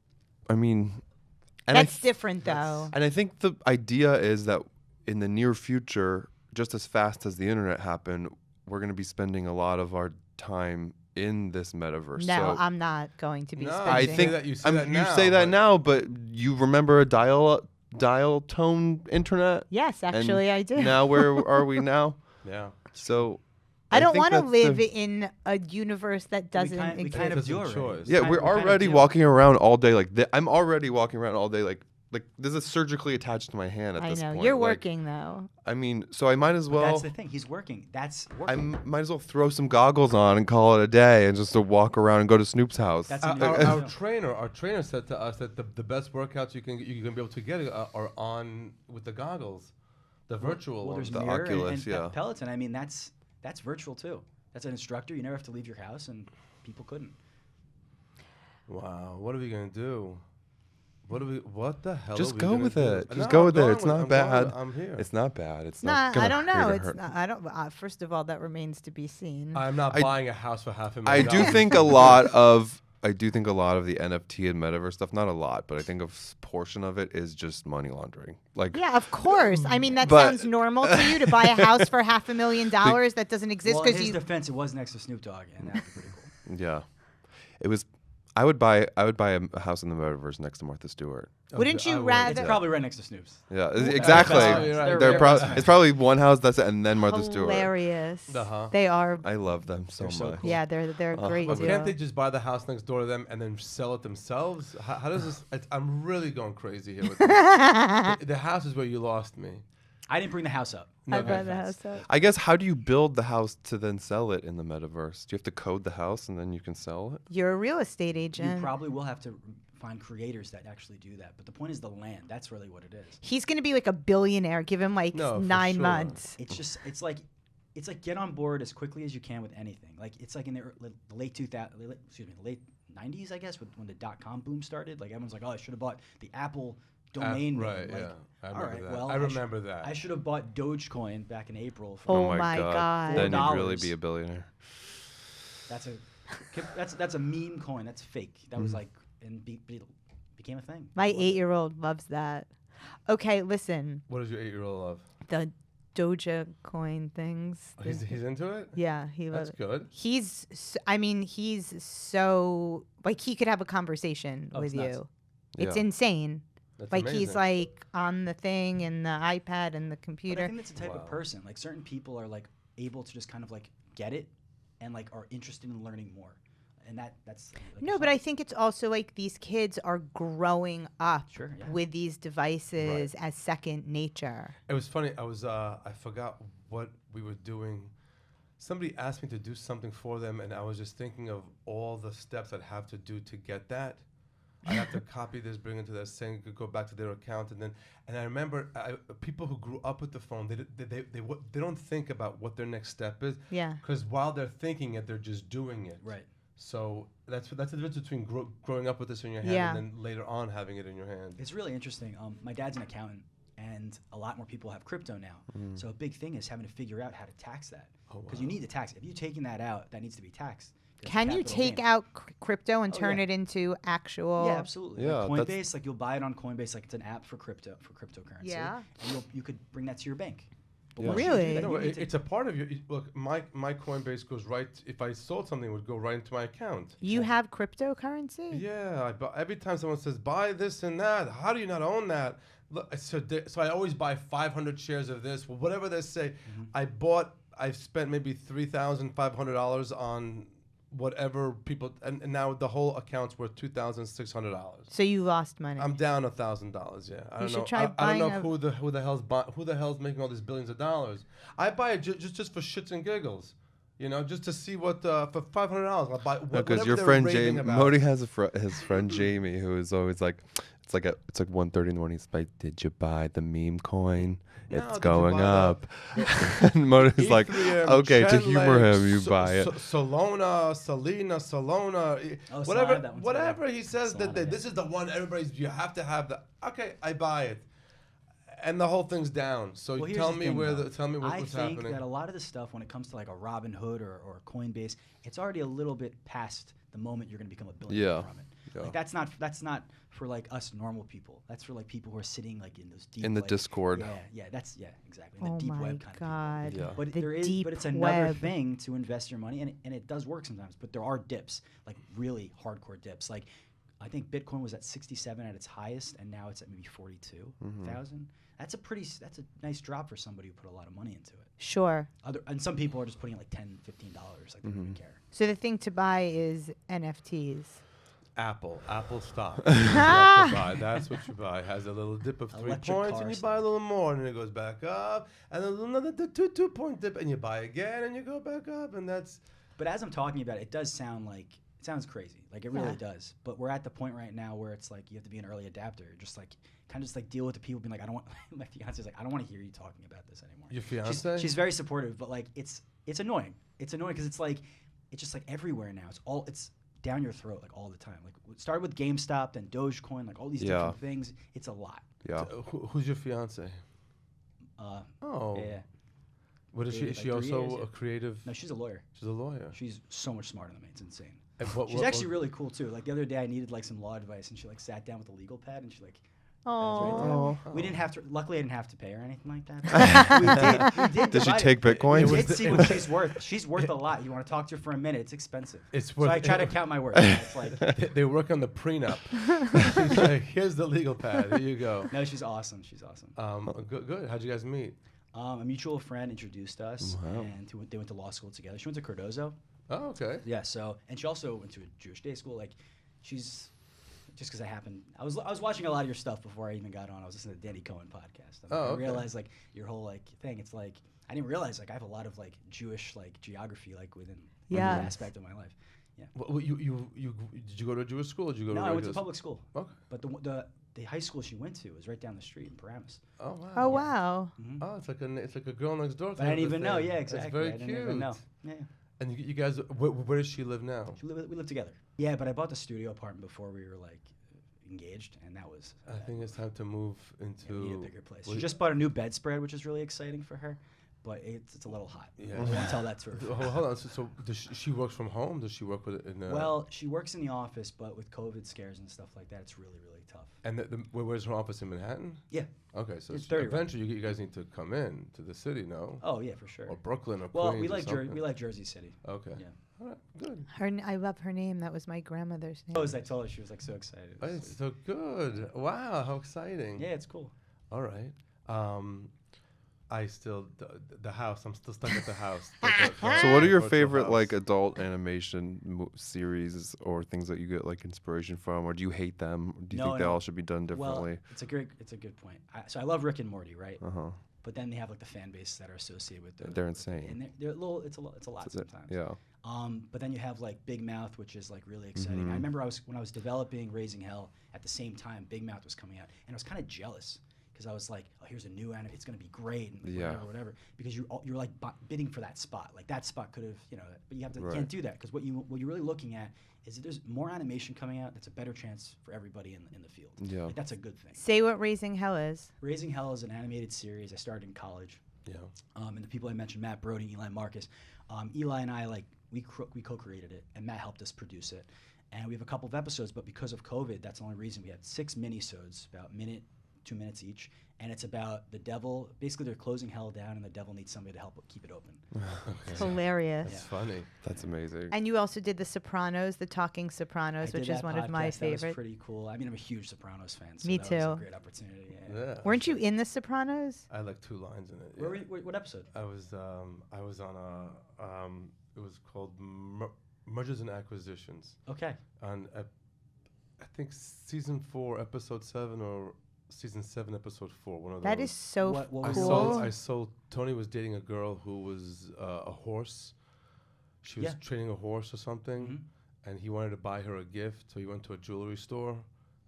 I mean, and That's different, though. And I think the idea is that in the near future, just as fast as the internet happened, we're going to be spending a lot of our time in this metaverse. No, so I'm not going to be No, spending. I say think that- you say that you now, say that but- now, but you remember a dial tone internet? Yes, And actually, I do. Now where are we now? Yeah. So I don't think want to that's live the- in a universe that doesn't we exist. kind of It's a do already. choice. Yeah, we're already walking around all day like I'm already walking around all day like this is surgically attached to my hand at I this know. point. You're Like, working, though. I mean, so I might as But well that's the thing. He's working. That's working. might as well throw some goggles on and call it a day and just to walk around and go to Snoop's house. That's Our, a new our thing. trainer said to us that the best workouts you can be able to get are on with the goggles, the virtual Well, ones. there's The Mirror Oculus, and yeah. Peloton. I mean, that's virtual too. That's an instructor. You never have to leave your house, and people couldn't. Wow, what are we gonna do? What the hell? Just are we go gonna with do? it. Just No, go I'm with it. going It's not I'm bad. going. I'm here. It's not bad. It's Nah, not gonna I don't know. hurt or It's hurt. not, I don't. First of all, that remains to be seen. I'm not buying a house for $500,000. I do think a lot of the NFT and metaverse stuff, not a lot, but I think a portion of it is just money laundering. Like, Yeah, of course. I mean, that But- sounds normal to you to buy a house for $500,000 that doesn't exist Well, in because his you. defense, it was next to Snoop Dogg, and that'd be pretty cool. yeah, it was. I would buy a house in the metaverse next to Martha Stewart. Wouldn't you It's rather? probably right next to Snoop's. Yeah, exactly. They're It's probably one house and then Martha Stewart. Hilarious. Uh-huh. They are. I love them so They're so much. cool. Yeah, they're a great But deal. can't they just buy the house next door to them and then sell it themselves? How does this? I'm really going crazy here with this. The house is where you lost me. I didn't bring the house up. I No bought the offense. house up. I guess, how do you build the house to then sell it in the metaverse? Do you have to code the house and then you can sell it? You're a real estate You agent. probably will have to find creators that actually do that. But the point is the land. That's really what it is. He's gonna be like a billionaire. Give him like No, for 9 sure. months. It's like get on board as quickly as you can with anything. Like it's like in the late 90s, I guess, when the .com boom started. Like everyone's like, oh, I should have bought the Apple domain name. Right, Like, yeah. I all remember right, that. well, I remember that. I should have bought Dogecoin back in April. Oh my God. Then you'd really $4. be a billionaire. That's a meme coin. That's fake. That was like became a thing. My 8-year-old loves that. Okay, listen. What does your 8-year-old love? The Doja coin things. He's into it? Yeah, he loves That's it. good. He's so like he could have a conversation Oh, with it's nuts. you. It's Yeah. insane. That's Like amazing. he's like on the thing and the iPad and the But I computer. think that's the type Wow. of person. Like certain people are like able to just kind of like get it, and like are interested in learning more, and that's. Like No, but I think it's also like these kids are growing up Sure, yeah. with these devices as second nature. It was funny. I forgot what we were doing. Somebody asked me to do something for them, and I was just thinking of all the steps I'd have to do to get that. I have to copy this, bring it to that thing, go back to their account, and I remember people who grew up with the phone, they don't think about what their next step is. Yeah. Because while they're thinking it, they're just doing it. Right. So that's the difference between growing up with this in your hand Yeah. and then later on having it in your hand. It's really interesting. My dad's an accountant, and a lot more people have crypto now. So a big thing is having to figure out how to tax that, because you need to tax it. If you're taking that out, that needs to be taxed. 'cause it's Can you capital take gain. out crypto and Oh, turn yeah. it into actual? Yeah, absolutely. Yeah, Like that's- Coinbase, like you'll buy it on Coinbase, like it's an app for cryptocurrency. Yeah. And you could bring that to your bank. But Yeah. once you do Really? that, No, you need to- it's a part of your. Look, my Coinbase goes right. If I sold something, it would go right into my account. You have cryptocurrency? Yeah, every time someone says buy this and that, how do you not own that? Look, so I always buy 500 shares of this. Well, whatever they say, I've spent maybe $3,500 on whatever people, and now the whole account's worth $2,600. So you lost money. I'm down $1,000. Yeah, I You don't should know. try I don't buying know a- who the hell's making all these billions of dollars. I buy it just for shits and giggles, just to see what for $500 I'll buy. Because your friend Jamie, Modi has his friend Jamie who is always like, it's like 1:30 in the morning. He's like, did you buy the meme coin? No, It's did you going buy up. And Modi's like, Ethereum, okay, to Chain humor Link, him, you buy it. Solana, Oh, whatever, Solana, that one's whatever good. he says Solana, yeah. this is the one you have to have that. Okay, I buy it, and the whole thing's down. So Well, here's tell the me thing, where though. tell me what's I think happening. that a lot of the stuff, when it comes to like a Robinhood or Coinbase, it's already a little bit past the moment you're going to become a billionaire Yeah. from it. Yeah. Like that's not for like us normal people. That's for like people who are sitting like in those deep In the like, Discord. Yeah, exactly. In the Oh deep my web kind of God. people. Yeah. But The deep it's another web. thing to invest your money, and it does work sometimes. But there are dips, like really hardcore dips. Like I think Bitcoin was at 67 at its highest, and now it's at maybe 42,000. That's a nice drop for somebody who put a lot of money into it. Sure. And some people are just putting like $10, $15, like they don't even care. So the thing to buy is NFTs. Apple stock. That's what you buy. It has a little dip of 3 Electric points, and you cars. buy a little more, and then it goes back up, and then another 2-point dip, and you buy again, and you go back up, and that's. But as I'm talking about it, it does sound crazy. Like it really Yeah. does. But we're at the point right now where it's like you have to be an early adapter. You're just like kind of just like deal with the people being like, I don't want my fiance's like, I don't want to hear you talking about this anymore. Your fiance? She's very supportive, but like it's annoying. It's annoying because it's just like everywhere now. down your throat like all the time. Like it started with GameStop, then Dogecoin, like all these different things. It's a lot. Yeah. So, who's your fiance? Oh. Yeah. What is she? Is she also a creative? No, she's a lawyer. She's a lawyer. She's so much smarter than me. It's insane. She's actually really cool too. Like the other day, I needed like some law advice, and she like sat down with a legal pad, and she like. Oh. We didn't have to. Luckily, I didn't have to pay her anything like that. we did. Did she take Bitcoin? We did see what she's worth. She's worth a lot. You want to talk to her for a minute? It's expensive. It's worth. So I try to count my worth. It's like they work on the prenup. She's like, here's the legal pad. Here you go. No, she's awesome. She's awesome. Good. How'd you guys meet? A mutual friend introduced us, and they went to law school together. She went to Cardozo. Oh, okay. Yeah. So, and she also went to a Jewish day school. Like, she's. Just because I was watching a lot of your stuff before I even got on. I was listening to Danny Cohen podcast. And I realized like your whole like thing. It's like I didn't realize like I have a lot of like Jewish like geography like within every aspect of my life. Yeah. Well, you did you go to a Jewish school? Or did you go No, to I went to public school. Okay. But the high school she went to was right down the street in Paramus. Oh wow. Oh wow. Mm-hmm. Oh, it's like a girl next door. But I didn't even know. Yeah, exactly. That's very I didn't cute. even know. Yeah. And you guys, where does she live now? We live together. Yeah, but I bought the studio apartment before we were like engaged, and that was. I think it's time to move into a bigger place. She just bought a new bedspread, which is really exciting for her, but it's a little hot. Yeah, I won't tell that to her. Hold on. So does she works from home? Does she work with it? Well, she works in the office, but with COVID scares and stuff like that, it's really tough. And where's her office in Manhattan? Yeah. Okay, so It's 30 eventually you guys need to come in to the city, no? Oh yeah, for sure. Or Brooklyn or well, Queens. we like Jersey City. Okay. Yeah. All right, good. I love her name. That was my grandmother's name. Oh, as I told her, she was like so excited. Oh, it's so good. Wow, how exciting. Yeah, it's cool. All right. I still the house. I'm still stuck at the house. So, what are your favorite like adult animation series or things that you get like inspiration from, or do you hate them? Do you think they all should be done differently? Well, it's a good point. So I love Rick and Morty, right? But then they have like the fan base that are associated with them. They're insane. And they're a little. It's a lot sometimes. Yeah. But then you have like Big Mouth, which is like really exciting. I remember when I was developing Raising Hell at the same time, Big Mouth was coming out, and I was kind of jealous. Because I was like, oh, here's a new anime. It's gonna be great, and whatever. Because you're like bidding for that spot. Like that spot could have, but you have to you can't do that because what you're really looking at is that there's more animation coming out. That's a better chance for everybody in the field. Yeah, like, that's a good thing. Say what Raising Hell is. Raising Hell is an animated series I started in college. Yeah. And the people I mentioned, Matt, Brody, Eli, Markos. Eli and I we co-created it, and Matt helped us produce it. And we have a couple of episodes, but because of COVID, that's the only reason we had 6 minisodes, about 2 minutes each, and it's about the devil. Basically, they're closing hell down, and the devil needs somebody to help keep it open. It's hilarious. That's funny. That's amazing. And you also did the Sopranos, the Talking Sopranos, which is one of my favorites. That was pretty cool. I mean, I'm a huge Sopranos fan. So Me that too. Was a great opportunity. Yeah. Weren't you in the Sopranos? I had like 2 lines in it. Yeah. Where were you, what episode? I was on a it was called Mergers and Acquisitions. Okay. On I think season 4, episode 7, or season 7, episode 4. One of those. That is so what cool. I sold. Tony was dating a girl who was a horse. She was training a horse or something, and he wanted to buy her a gift. So he went to a jewelry store,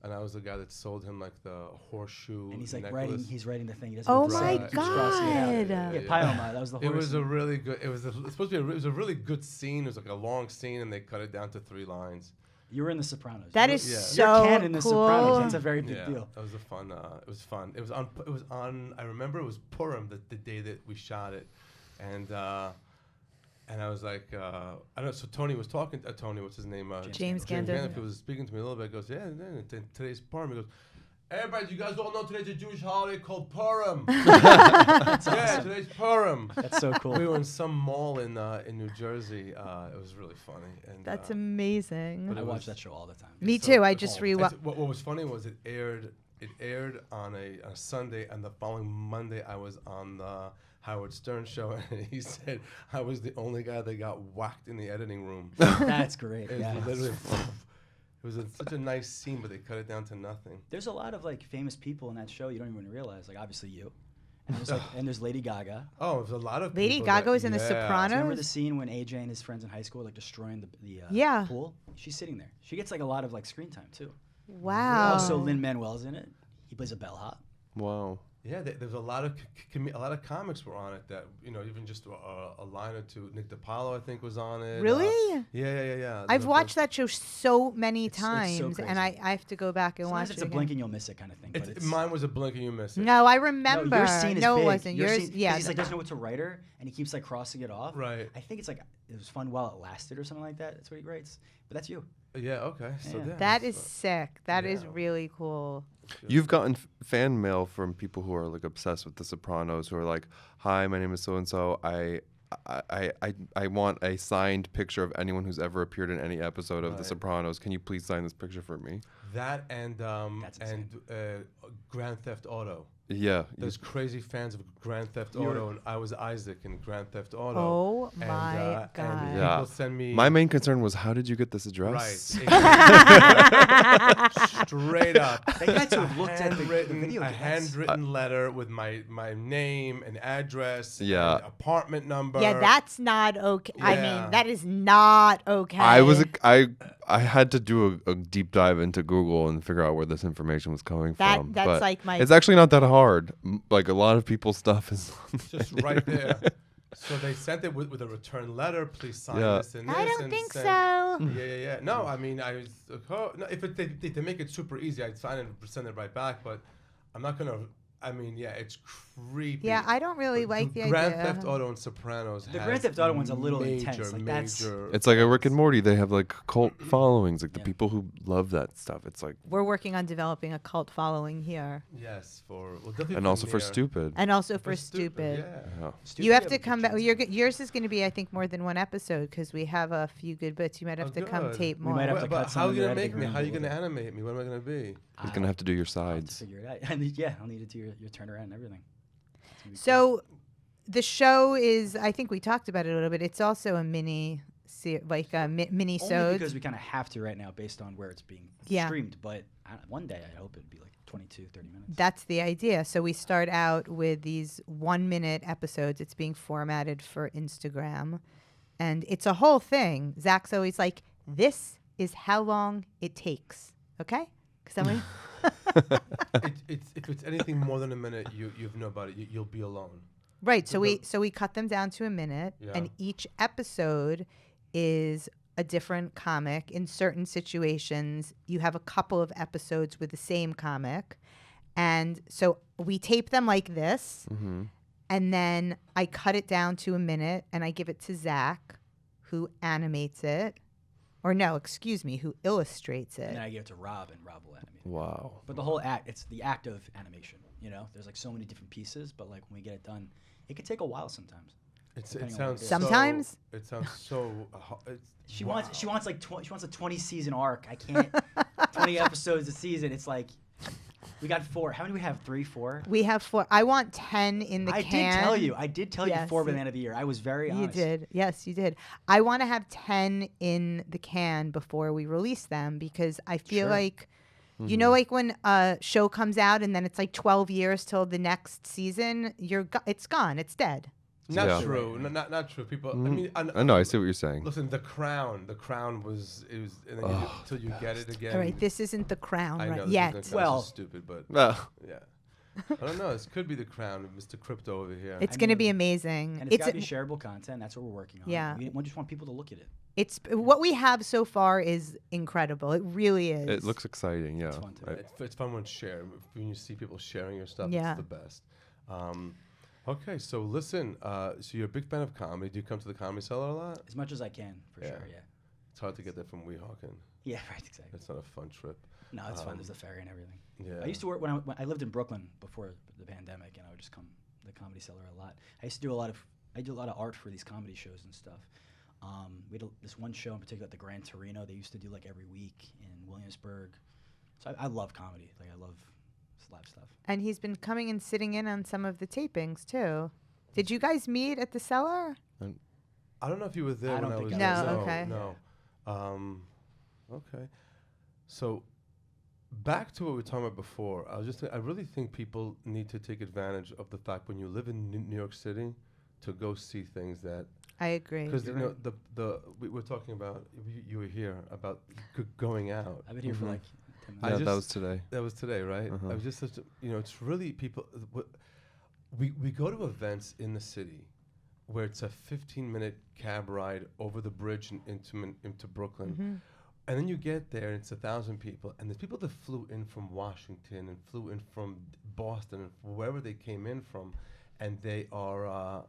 and I was the guy that sold him like the horseshoe. And he's like necklace. he's writing the thing. He doesn't. Oh write. my Keeps crossing it out. God. Yeah, Pyoma. That was the horse. It was a really good. It was supposed to be. It was a really good scene. It was like a long scene, and they cut it down to 3 lines. You were in the Sopranos. That is so You're canon in the cool. Sopranos. That's a very big Yeah, deal. that was a fun. It was fun. It was on. I remember it was Purim, the day that we shot it, and I was like, I don't know. So Tony was talking. Tony, what's his name? James James Gandolfini. Gandolfini was speaking to me a little bit. Goes, yeah. Today's Purim. He goes, everybody, you guys all know today's a Jewish holiday called Purim. Yeah, today's Purim. That's so cool. We were in some mall in New Jersey. It was really funny. And That's amazing. I watch that show all the time. Me too. I just rewatched. What was funny was it aired on a Sunday, and the following Monday I was on the Howard Stern show, and he said I was the only guy that got whacked in the editing room. That's great. It Yeah. was literally. It was such a nice scene, but they cut it down to nothing. There's a lot of like famous people in that show you don't even realize. Like obviously you, and there's Lady Gaga. Oh, there's a lot of Lady people Gaga that- was in The yeah. Sopranos? Remember the scene when AJ and his friends in high school were like destroying the Yeah. pool? She's sitting there. She gets like a lot of like screen time too. Wow. Also, Lin-Manuel's in it. He plays a bellhop. Wow. Yeah, there's a lot of a lot of comics were on it that even just a line or two. Nick DiPaolo, I think, was on it. Really? Yeah. I've watched that show so many times, it's so crazy. and I have to go back and Sometimes watch it's it a again. blink and you'll miss it kind of thing. But Mine was a blink and you miss it. No, I remember. No, your scene is no, big. it wasn't. Your Yours, scene, yeah. he's like doesn't know what to write her, and he keeps like crossing it off. Right. I think it's like it was fun while it lasted or something like that. That's what he writes. But that's you. Yeah. Okay. So Yeah. That is sick. That is really cool. You've gotten fan mail from people who are like obsessed with The Sopranos, who are like, "Hi, my name is so and so. I want a signed picture of anyone who's ever appeared in any episode of The Sopranos. Can you please sign this picture for me?" That and Grand Theft Auto. Yeah. There's crazy fans of Grand Theft Auto, and I was Isaac in Grand Theft Auto. Oh my God. And Yeah. people send me. My main concern was, how did you get this address? Right. Straight up. They had to have looked at the video. A handwritten letter with my name and address. Yeah. And apartment number. Yeah, that's not okay. I Yeah. mean, that is not okay. I had to do a deep dive into Google and figure out where this information was coming from. That's but like my. it's actually not that hard. Like a lot of people's stuff is just right there. So they sent it with a return letter. Please sign this and this. I don't and think send. so. Yeah. No, I mean, I was. No, if they make it super easy, I'd sign it and send it right back. But I'm not gonna. I mean, yeah, it's creepy. Yeah, I don't really like the Grand idea. Theft Auto and Sopranos. The Grand Theft Auto one's a little intense. Like that's. It's like a Rick and Morty. They have like cult followings. Like the people who love that stuff. It's like. We're working on developing a cult following here. Yes, and also for Stoopid. And also for Stoopid. Yeah. You have to come back. Yours is going to be, I think, more than one episode because we have a few good bits. You might have to come tape more. We might have to cut how are you gonna make me? How are you gonna animate me? What am I gonna be? He's gonna have to do your I'll have to sides. figure it out. I'll need to do your turnaround and everything. So, the show is. I think we talked about it a little bit. It's also a mini, mini Only sode. because we kind of have to right now based on where it's being streamed. But one day I hope it'd be like 22, 30 minutes. That's the idea. So we start out with these 1-minute episodes. It's being formatted for Instagram, and it's a whole thing. Zach's always like, "This is how long it takes." Okay, because if it's anything more than a minute, you know about it. You'll be alone. Right. So we cut them down to a minute, and each episode is a different comic. In certain situations, you have a couple of episodes with the same comic, and so we tape them like this, and then I cut it down to a minute, and I give it to Zach, who animates it. Or no, excuse me, who illustrates it. And then I give it to Rob, and Rob will animate it. Wow. But the whole act, it's the act of animation, There's like so many different pieces, but like when we get it done, it could take a while sometimes. It sounds sometimes. It sounds so. She wants like she wants a 20-season arc. I can't 20 episodes a season. It's like we got 4. How many do we have? 3, 4? We have 4. I want 10 in the can. I did tell you 4 by the end of the year. I was very honest. You did. Yes, you did. I want to have 10 in the can before we release them because I feel like, you know, like when a show comes out and then it's like 12 years till the next season, it's gone. It's dead. Not true. Not true. People. I mean, I know. I see what you're saying. Listen, The Crown was. It was until you get it again. All right, this isn't The Crown I know, right yet. Well, stupid, but yeah. I don't know. This could be The Crown, Mr. Crypto over here. It's going to be amazing. And it's got to be shareable content. That's what we're working on. Yeah. We just want people to look at it. It's what we have so far is incredible. It really is. It looks exciting. Yeah. It's fun too. It's fun when when you see people sharing your stuff. Yeah. It's the best. Okay, so listen. So you're a big fan of comedy. Do you come to the Comedy Cellar a lot? As much as I can, for sure. Yeah. It's hard to get there from Weehawken. Yeah, right. Exactly. It's not a fun trip. No, it's fun. There's the ferry and everything. Yeah. I used to work when I lived in Brooklyn before the pandemic, and I would just come to the Comedy Cellar a lot. I used to do I do a lot of art for these comedy shows and stuff. We had this one show in particular at the Gran Torino. They used to do like every week in Williamsburg. So I love comedy. Like I love live stuff. And he's been coming and sitting in on some of the tapings too. Did you guys meet at the Cellar? I don't know if you were there when I was there. No, okay. No. Okay. So back to what we were talking about before. I really think people need to take advantage of the fact when you live in New York City to go see things that. I agree. Because we were talking about you were here about going out. I've been here for like Yeah, that was today. That was today, right? I was just such a, it's really people. We go to events in the city where it's a 15-minute cab ride over the bridge and into Brooklyn. And then you get there and it's 1,000 people. And there's people that flew in from Washington and flew in from Boston and wherever they came in from. And they are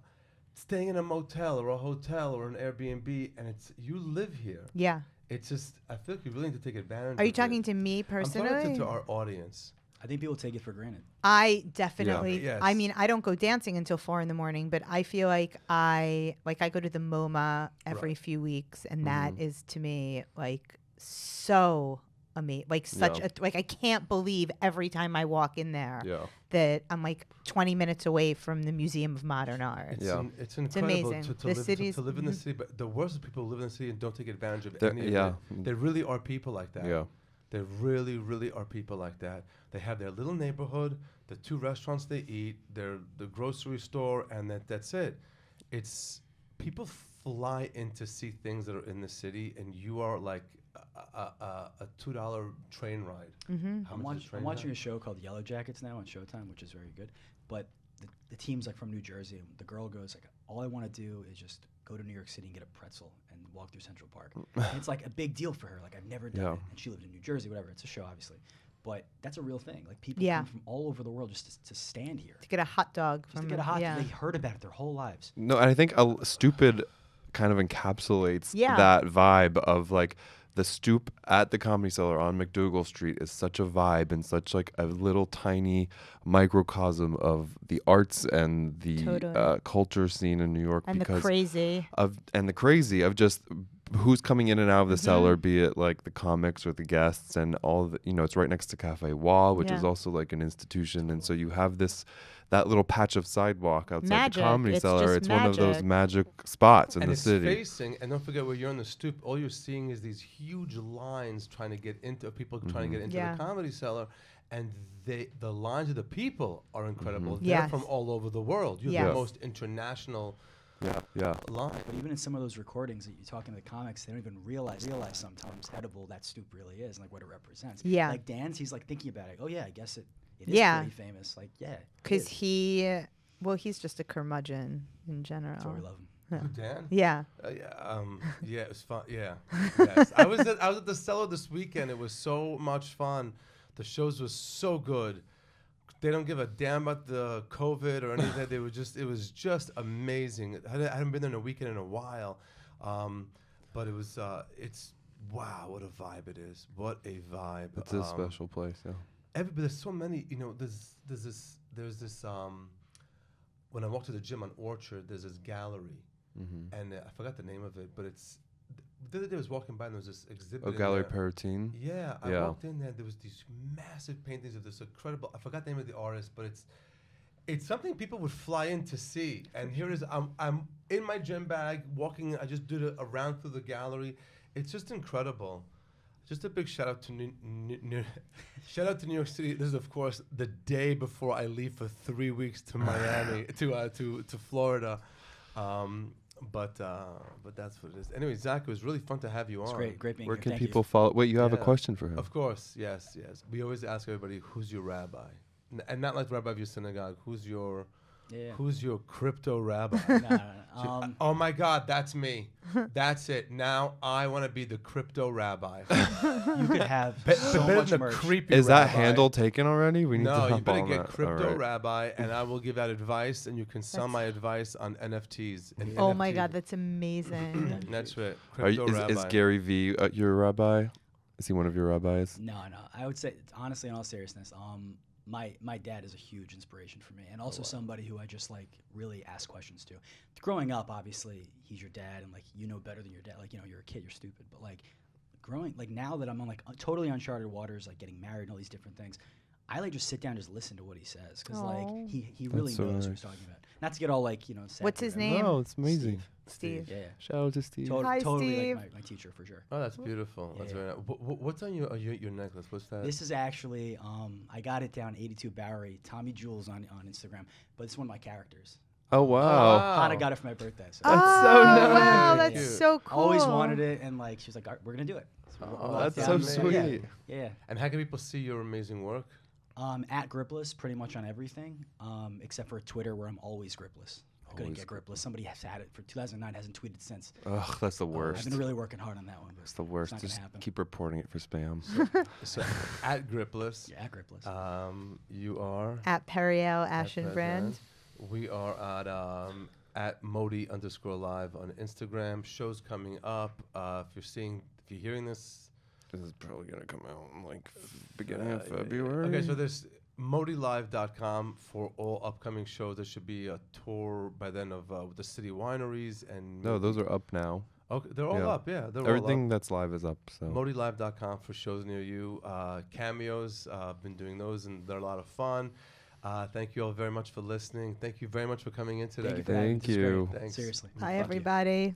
staying in a motel or a hotel or an Airbnb. And it's, you live here. Yeah. It's just, I feel like you're willing to take advantage of it. Are you talking to me personally? I'm talking to our audience. I think people take it for granted. I definitely. Yeah. Yes. I mean, I don't go dancing until 4 a.m, but I feel like I go to the MoMA every few weeks, and that is to me like so amazing. Like such a I can't believe every time I walk in there that I'm like 20 minutes away from the Museum of Modern Art. It's incredible amazing. to live in the city, but the worst is people who live in the city and don't take advantage of any of it. There really are people like that. Yeah. There really, really are people like that. They have their little neighborhood, the 2 restaurants they eat, the grocery store, and that's it. It's people fly in to see things that are in the city, and you are like a $2 train ride. I'm watching a show called Yellow Jackets now on Showtime, which is very good. But the team's like from New Jersey, and the girl goes like, all I want to do is just go to New York City and get a pretzel and walk through Central Park. And it's like a big deal for her. Like, I've never done it. And she lived in New Jersey, whatever. It's a show, obviously. But that's a real thing. Like, people come from all over the world just to stand here. To get a hot dog. Just to get a hot dog. They heard about it their whole lives. No, and I think Stoopid kind of encapsulates that vibe of like the Stoop at the Comedy Cellar on McDougal Street is such a vibe and such like a little tiny microcosm of the arts and the culture scene in New York. And because the crazy. And the crazy of just who's coming in and out of the cellar, be it like the comics or the guests and all the, it's right next to Cafe Wall, which is also like an institution. And so you have that little patch of sidewalk outside the Comedy Cellar. It's one of those magic spots in the city. And it's facing, and don't forget, where you're on the Stoop, all you're seeing is these huge lines trying to get into people trying to get into the Comedy Cellar, and the lines of the people are incredible. They're from all over the world. You have the most international line. But even in some of those recordings that you're talking to the comics, they don't even realize sometimes how edible that Stoop really is and like what it represents. Yeah. Like Dan's, he's like thinking about it. Oh yeah, I guess it is pretty famous. Like because he's just a curmudgeon in general. That's why we love him. Who, Dan? Yeah. It was fun. Yeah. Yes. I was at the Cellar this weekend. It was so much fun. The shows was so good. They don't give a damn about the COVID or anything. It was just amazing. I hadn't been there in a weekend in a while, but it was. Wow, what a vibe it is! What a vibe! It's a special place. Yeah. There's so many. There's this. When I walk to the gym on Orchard, there's this gallery, and I forgot the name of it, but it's. The other day I was walking by and there was this exhibit. Oh, Gallery Paratine? Yeah, I walked in there. There was these massive paintings of this incredible. I forgot the name of the artist, but it's something people would fly in to see. And here it is. I'm in my gym bag walking. I just did a round through the gallery. It's just incredible. Just a big shout out to New York City. This is of course the day before I leave for 3 weeks to Miami to Florida. But that's what it is. Anyway, Zach, it was really fun to have you on. It's great being here. Where can people follow? Wait, you have a question for him? Of course, yes. We always ask everybody, who's your rabbi? And not like the rabbi of your synagogue. Who's your crypto rabbi? No. Oh my God, that's me. That's it. Now I want to be the crypto rabbi. You could have so better much than merch. Creepy Is rabbi. that handle taken already? We need to No, you hop better on get that. crypto All right. rabbi, and I will give out advice, and you can sell my advice on NFTs. And Oh my God, that's amazing. That's right. Is Rabbi. Gary V your rabbi? Is he one of your rabbis? No. I would say, honestly, in all seriousness, my dad is a huge inspiration for me, and also somebody who I just like really ask questions to. Growing up, obviously, he's your dad, and like better than your dad. Like you're a kid, you're stupid, but like now that I'm on like totally uncharted waters, like getting married and all these different things, I like just sit down and just listen to what he says because like he really knows what he's talking about. Not to get all like sad. What's his name? No, it's amazing. Steve. Yeah. Shout out to Steve. Hi, totally Steve. like my teacher for sure. Oh, that's beautiful. That's very nice. What's on your necklace? What's that? This is actually I got it down 82 Bowery, Tommy Jules on Instagram, but it's one of my characters. Oh wow. Hannah got it for my birthday. So That's oh, so nice. wow, Very that's cute. so cool. always wanted it, and like she was like, "We're gonna do it." So Oh, we're That's locked so down. Yeah. sweet. Yeah. And how can people see your amazing work? At GRIPLESS, pretty much on everything, except for Twitter, where I'm always GRIPLESS. I couldn't get GRIPLESS. Somebody has had it for 2009, hasn't tweeted since. Ugh, that's the worst. I've been really working hard on that one. But It's the worst. It's not Just gonna happen. keep reporting it for spam. So at GRIPLESS. Yeah, at GRIPLESS. You are At Periel at Aschenbrand. We are at Modi_live on Instagram. Shows coming up. If you're hearing this, This is probably gonna come out in like beginning of February. Okay, so there's ModiLive.com for all upcoming shows. There should be a tour by then of the city wineries and No, those are up now. okay, they're all Yeah. up. Yeah, they're Everything all up. that's live is up. So ModiLive.com for shows near you. Cameos, I've been doing those and they're a lot of fun. Thank you all very much for listening. Thank you very much for coming in today. Thank you for having me. Thank This is you. great. Thanks. Seriously. Hi, Fuck you. everybody.